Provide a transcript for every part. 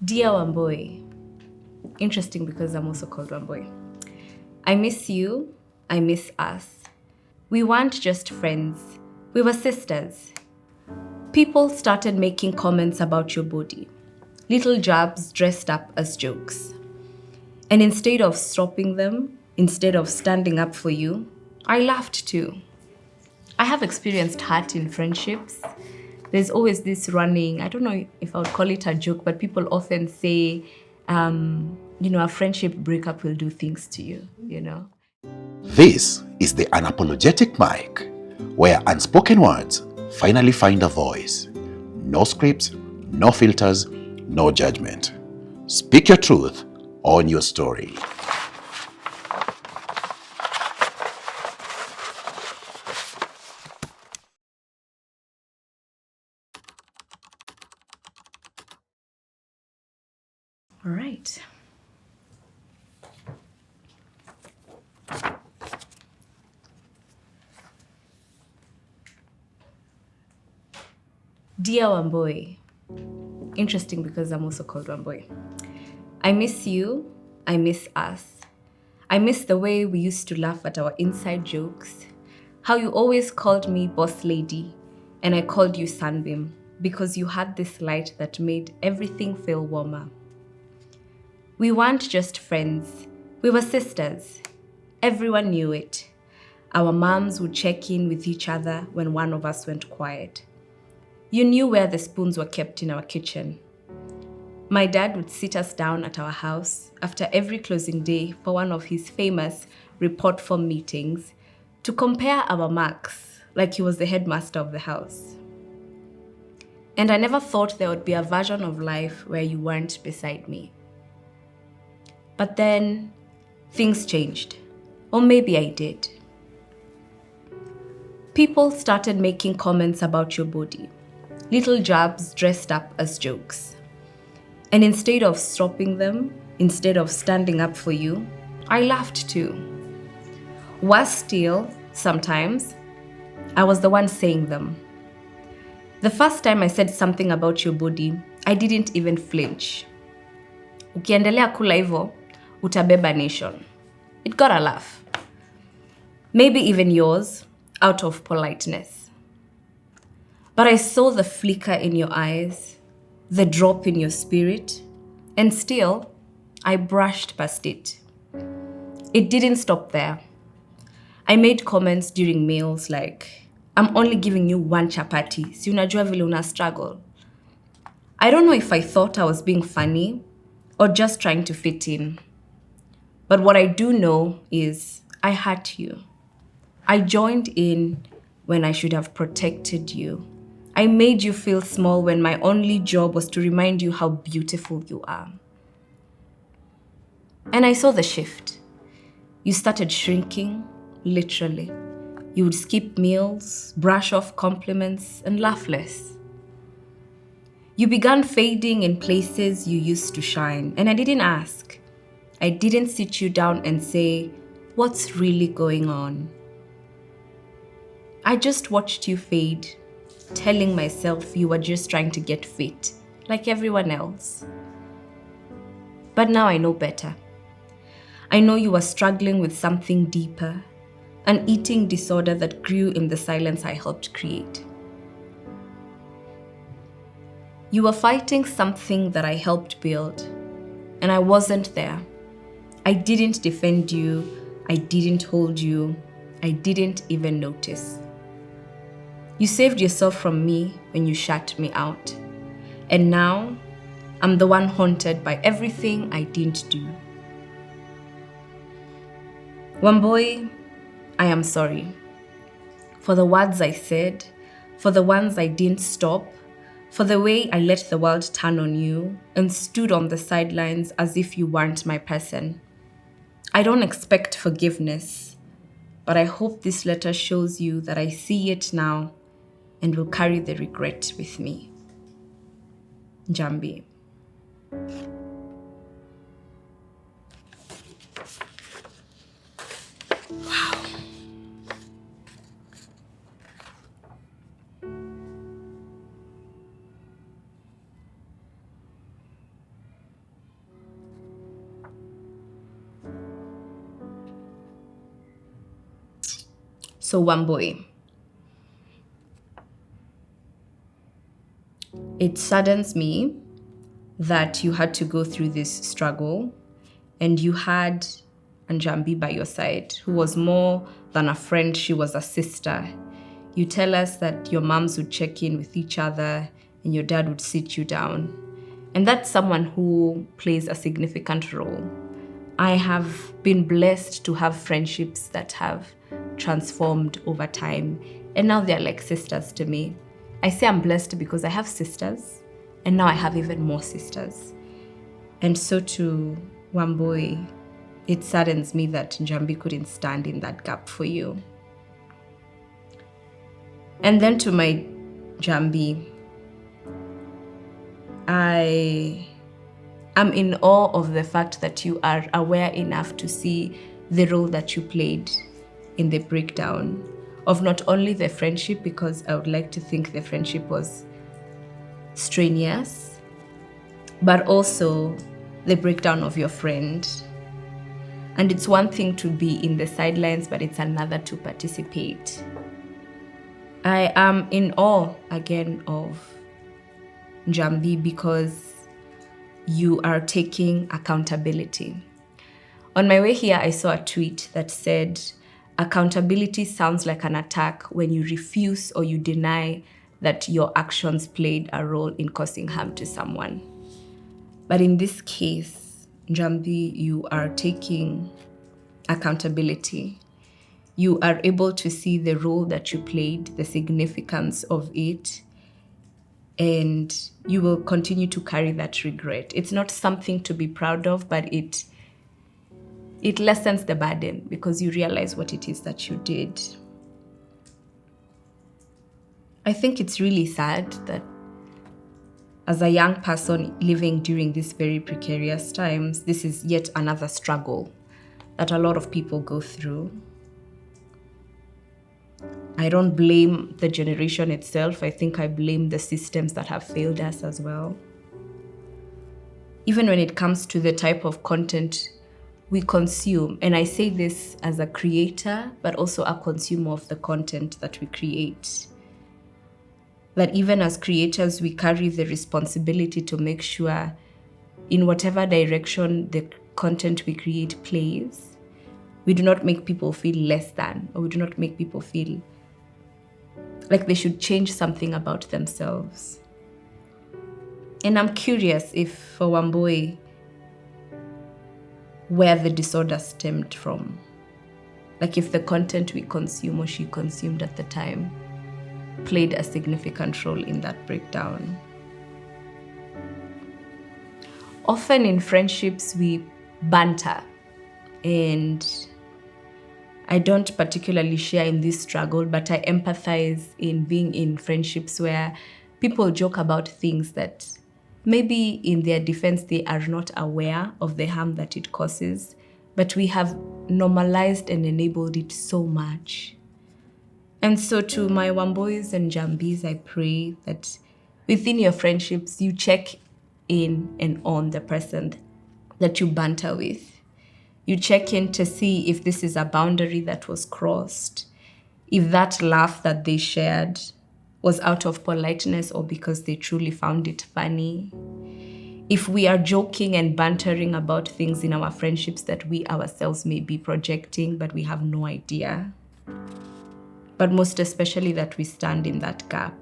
Dear Wambui, interesting because I'm also called Wambui. I miss you, I miss us. We weren't just friends, we were sisters. People started making comments about your body, little jabs dressed up as jokes. And instead of stopping them, instead of standing up for you, I laughed too. I have experienced hurt in friendships. There's always this running, I don't know if I would call it a joke, but people often say, a friendship breakup will do things to you. This is the Unapologetic Mic, where unspoken words finally find a voice. No scripts, no filters, no judgment. Speak your truth, own your story. All right. Dear Wambui, interesting because I'm also called Wambui. I miss you, I miss us. I miss the way we used to laugh at our inside jokes, how you always called me boss lady, and I called you sunbeam because you had this light that made everything feel warmer. We weren't just friends, we were sisters. Everyone knew it. Our moms would check in with each other when one of us went quiet. You knew where the spoons were kept in our kitchen. My dad would sit us down at our house after every closing day for one of his famous report form meetings to compare our marks like he was the headmaster of the house. And I never thought there would be a version of life where you weren't beside me. But then things changed. Or maybe I did. People started making comments about your body, little jabs dressed up as jokes. And instead of stopping them, instead of standing up for you, I laughed too. Worse still, sometimes, I was the one saying them. The first time I said something about your body, I didn't even flinch. Ukiendelea kula hivyo, utabeba nation. It got a laugh. Maybe even yours, out of politeness. But I saw the flicker in your eyes, the drop in your spirit, and still, I brushed past it. It didn't stop there. I made comments during meals like, I'm only giving you one chapati, si unajua vile una struggle. I don't know if I thought I was being funny or just trying to fit in. But what I do know is I hurt you. I joined in when I should have protected you. I made you feel small when my only job was to remind you how beautiful you are. And I saw the shift. You started shrinking, literally. You would skip meals, brush off compliments, and laugh less. You began fading in places you used to shine, and I didn't ask. I didn't sit you down and say, what's really going on? I just watched you fade, telling myself you were just trying to get fit, like everyone else. But now I know better. I know you were struggling with something deeper, an eating disorder that grew in the silence I helped create. You were fighting something that I helped build, and I wasn't there. I didn't defend you, I didn't hold you, I didn't even notice. You saved yourself from me when you shut me out. And now, I'm the one haunted by everything I didn't do. Wambui, I am sorry. For the words I said, for the ones I didn't stop, for the way I let the world turn on you and stood on the sidelines as if you weren't my person. I don't expect forgiveness, but I hope this letter shows you that I see it now and will carry the regret with me. Njambi. So Wambui, it saddens me that you had to go through this struggle and you had Njambi by your side, who was more than a friend, she was a sister. You tell us that your moms would check in with each other and your dad would sit you down. And that's someone who plays a significant role. I have been blessed to have friendships that have transformed over time, and now they're like sisters to me. I say I'm blessed because I have sisters, and now I have even more sisters. And so to Wambui, it saddens me that Njambi couldn't stand in that gap for you. And then to my Njambi, I am in awe of the fact that you are aware enough to see the role that you played in the breakdown of not only the friendship, because I would like to think the friendship was strenuous, but also the breakdown of your friend. And it's one thing to be in the sidelines, but it's another to participate. I am in awe again of Njambi because you are taking accountability. On my way here, I saw a tweet that said, accountability sounds like an attack when you refuse or you deny that your actions played a role in causing harm to someone. But in this case, Njambi, you are taking accountability. You are able to see the role that you played, the significance of it, and you will continue to carry that regret. It's not something to be proud of, but it lessens the burden because you realize what it is that you did. I think it's really sad that as a young person living during these very precarious times, this is yet another struggle that a lot of people go through. I don't blame the generation itself. I think I blame the systems that have failed us as well. Even when it comes to the type of content we consume, and I say this as a creator, but also a consumer of the content that we create, that even as creators, we carry the responsibility to make sure in whatever direction the content we create plays, we do not make people feel less than, or we do not make people feel like they should change something about themselves. And I'm curious if for Wambui, where the disorder stemmed from. Like if the content we consume or she consumed at the time played a significant role in that breakdown. Often in friendships, we banter, and I don't particularly share in this struggle, but I empathize in being in friendships where people joke about things that maybe in their defense, they are not aware of the harm that it causes, but we have normalized and enabled it so much. And so to my Wambuis and Njambis, I pray that within your friendships, you check in and on the person that you banter with. You check in to see if this is a boundary that was crossed, if that laugh that they shared was out of politeness or because they truly found it funny. If we are joking and bantering about things in our friendships that we ourselves may be projecting, but we have no idea. But most especially that we stand in that gap.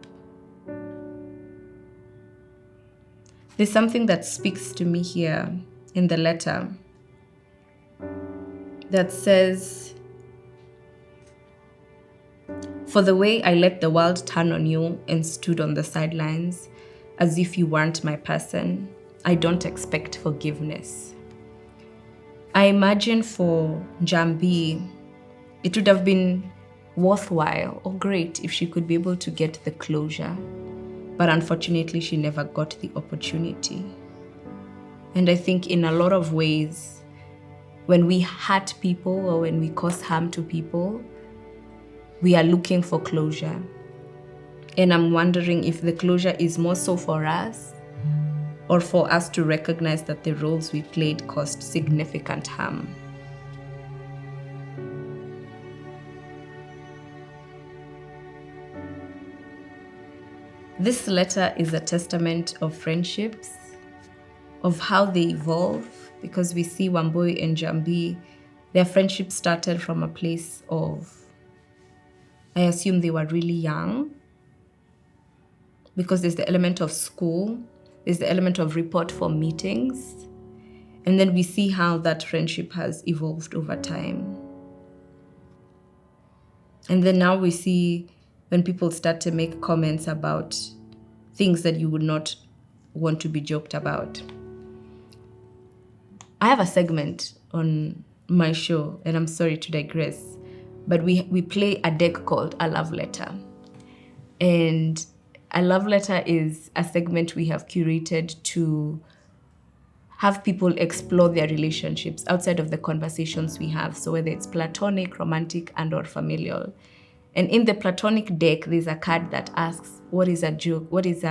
There's something that speaks to me here in the letter that says, for the way I let the world turn on you and stood on the sidelines as if you weren't my person, I don't expect forgiveness. I imagine for Njambi, it would have been worthwhile or great if she could be able to get the closure, but unfortunately she never got the opportunity. And I think in a lot of ways, when we hurt people or when we cause harm to people, we are looking for closure. And I'm wondering if the closure is more so for us or for us to recognize that the roles we played caused significant harm. This letter is a testament of friendships, of how they evolve, because we see Wambui and Njambi, their friendship started from a place of, I assume they were really young, because there's the element of school, there's the element of report for meetings, and then we see how that friendship has evolved over time. And then now we see when people start to make comments about things that you would not want to be joked about. I have a segment on my show, and I'm sorry to digress, but we play a deck called A Love Letter. And A Love Letter is a segment we have curated to have people explore their relationships outside of the conversations we have. So whether it's platonic, romantic, and or familial. And in the platonic deck, there's a card that asks, what is a joke? What is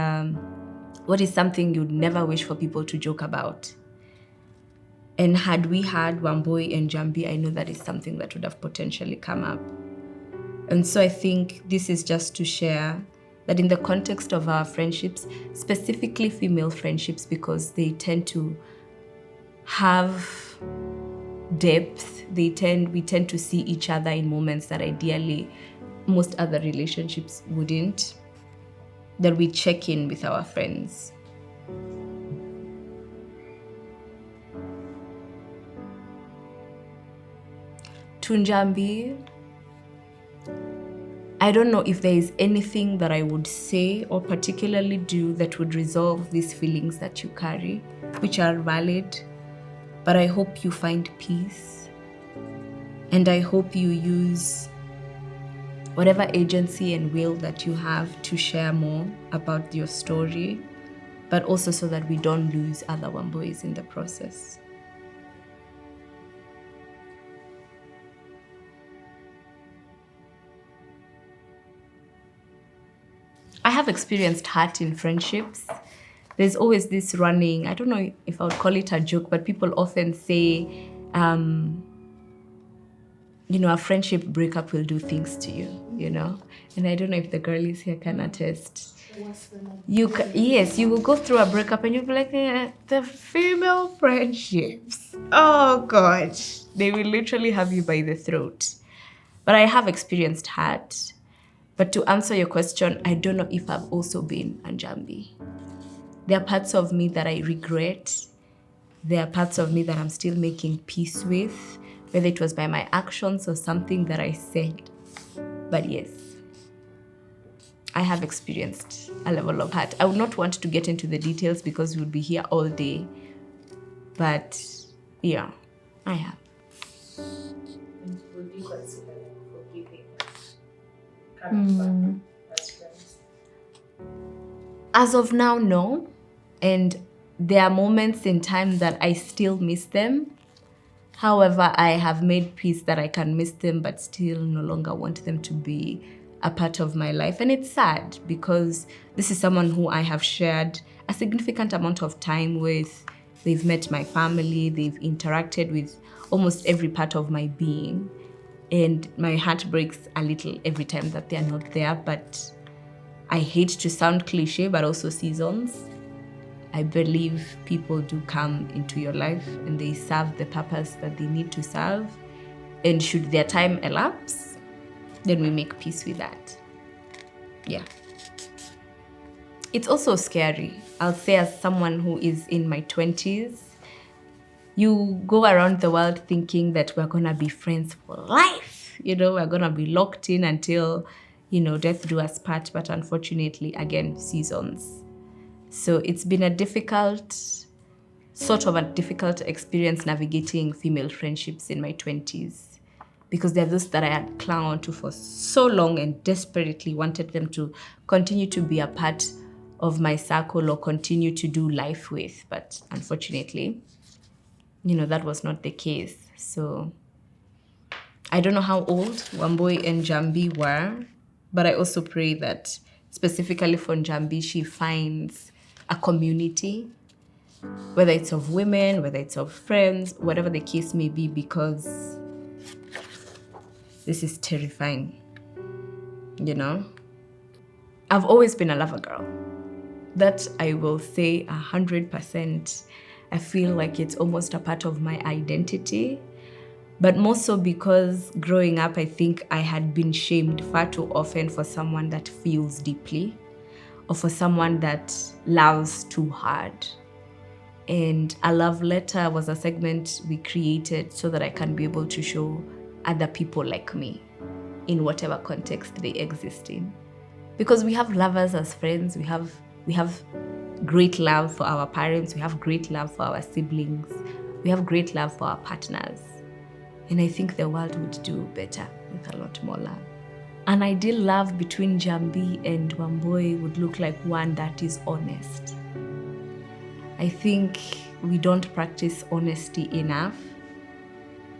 something you'd never wish for people to joke about? And had we had Wambui and Njambi, I know that is something that would have potentially come up. And so I think this is just to share that in the context of our friendships, specifically female friendships, because they tend to have depth, we tend to see each other in moments that ideally most other relationships wouldn't, that we check in with our friends. To Njambi, I don't know if there is anything that I would say or particularly do that would resolve these feelings that you carry, which are valid, but I hope you find peace. And I hope you use whatever agency and will that you have to share more about your story, but also so that we don't lose other Wambuis in the process. I have experienced hurt in friendships. There's always this running, I don't know if I would call it a joke, but people often say, a friendship breakup will do things to you, And I don't know if the girlies here can attest. Yes, you will go through a breakup and you'll be like, the female friendships. Oh God, they will literally have you by the throat. But I have experienced hurt. But to answer your question, I don't know if I've also been a Njambi. There are parts of me that I regret. There are parts of me that I'm still making peace with, whether it was by my actions or something that I said. But yes, I have experienced a level of hurt. I would not want to get into the details because we would be here all day. But yeah, I have. Would you consider forgiving coming back as friends? As of now, no. And there are moments in time that I still miss them. However, I have made peace that I can miss them, but still no longer want them to be a part of my life. And it's sad because this is someone who I have shared a significant amount of time with. They've met my family. They've interacted with almost every part of my being. And my heart breaks a little every time that they're not there. But I hate to sound cliche, but also seasons. I believe people do come into your life and they serve the purpose that they need to serve. And should their time elapse, then we make peace with that. Yeah. It's also scary. I'll say as someone who is in my 20s, you go around the world thinking that we're going to be friends for life. We're going to be locked in until, death do us part. But unfortunately, again, seasons. So it's been a difficult experience navigating female friendships in my 20s, because there are those that I had clung on to for so long and desperately wanted them to continue to be a part of my circle or continue to do life with. But unfortunately, that was not the case. So I don't know how old Wambui and Njambi were, but I also pray that specifically for Njambi, she finds a community, whether it's of women, whether it's of friends, whatever the case may be, because this is terrifying, I've always been a lover girl. That I will say 100%. I feel like it's almost a part of my identity. But more so because growing up, I think I had been shamed far too often for someone that feels deeply or for someone that loves too hard. And a love letter was a segment we created so that I can be able to show other people like me in whatever context they exist in. Because we have lovers as friends, we have great love for our parents, we have great love for our siblings, we have great love for our partners. And I think the world would do better with a lot more love. An ideal love between Njambi and Wambui would look like one that is honest. I think we don't practice honesty enough,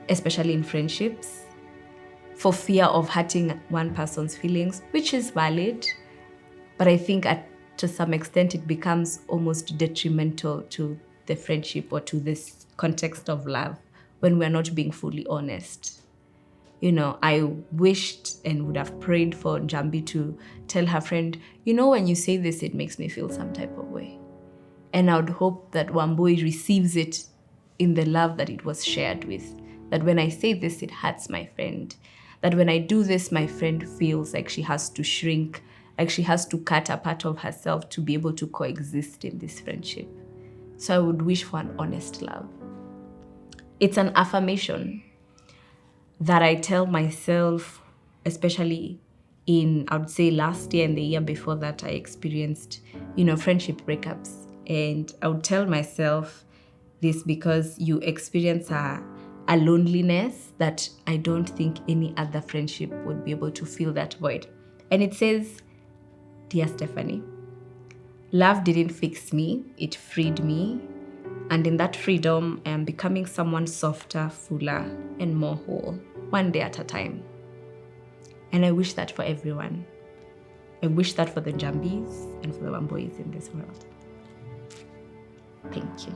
especially in friendships, for fear of hurting one person's feelings, which is valid. But I think to some extent it becomes almost detrimental to the friendship or to this context of love when we're not being fully honest. You know, I wished and would have prayed for Njambi to tell her friend, you know, when you say this, it makes me feel some type of way. And I would hope that Wambui receives it in the love that it was shared with. That when I say this, it hurts my friend. That when I do this, my friend feels like she has to shrink, like she has to cut a part of herself to be able to coexist in this friendship. So I would wish for an honest love. It's an affirmation that I tell myself, especially in, I would say last year and the year before that, I experienced, friendship breakups. And I would tell myself this because you experience a loneliness that I don't think any other friendship would be able to fill that void. And it says, "Dear Stephanie, love didn't fix me, it freed me. And in that freedom, I am becoming someone softer, fuller, and more whole, one day at a time." And I wish that for everyone. I wish that for the Njambis and for the Wambuis in this world. Thank you.